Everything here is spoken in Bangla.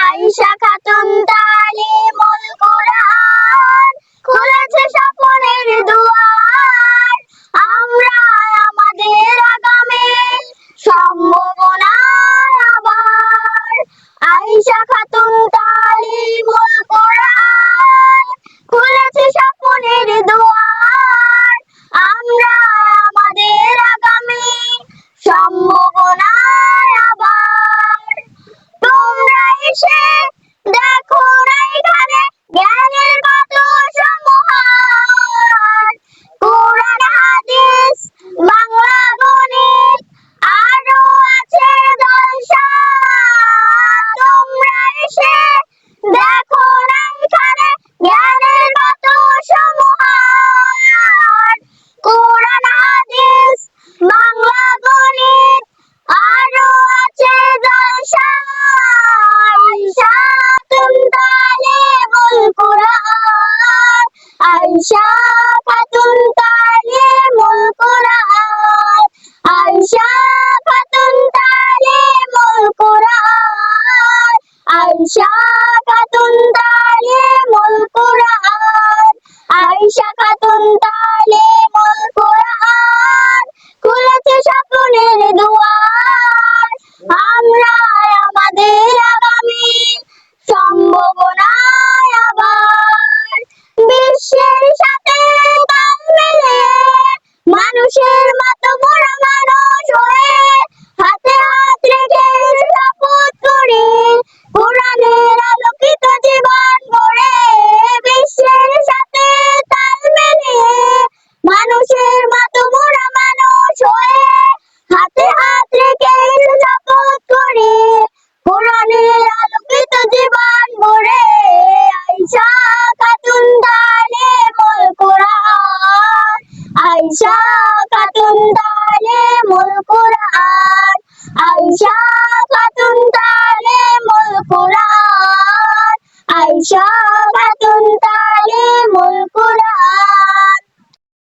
আয়েশা খাতুন তালিমুল কুরআন খুলেছে স্বপ্নের দুয়ার। আমরা আমাদের আগামীর সম্ভাবনার আবার। আয়েশা খাতুন তালিমুল কুরআন খুলেছে স্বপ্নের দুয়ার। আমরা আমাদের আগামীর সম্ভাবনার আবার। তোমরা এসে দেখো না এখানে জ্ঞানের কত সমাহার। কোরআন হাদিস বাংলা গণিত আরো আছে দলসার। তোমরা এসে দেখো না এখানে জ্ঞানের কত সমাহার। কোরআন হাদিস বাংলা গণিত আরো আছে দলসার। আয়েশা খাতুন তালিমুল কুরআন, আয়েশা খাতুন তালিমুল কুরআন, আয়েশা খাতুন তালিমুল কুরআন, আয়েশা খাতুন তালিমুল কুরআন, আয়েশা খাতুন তালিমুল কুরআন খুলেছে স্বপ্নের দুয়ার। আমরা আমাদের আগামী সম্ভাবনার আবার। বিশ্বের সাথে তাল মিলিয়ে মানুষের মতো মোরা মানুষ হয়ে হাতে হাত রেখে শপথ করি কোরআনের আলোকিত জীবন গড়ে। বিশ্বের সাথে তাল মিলিয়ে মানুষের মতো মোরা মানুষ হয়ে হাতে হাত রেখে শপথ করি কোরআনের আলোকিত জীবন গড়ে। আয়েশা খাতুন তালিমুল কুরআন, আয়েশা খাতুন তালিমুল কুরআন, আয়েশা খাতুন তালিমুল কুরআন, আয়েশা খাতুন তালিমুল কুরআন।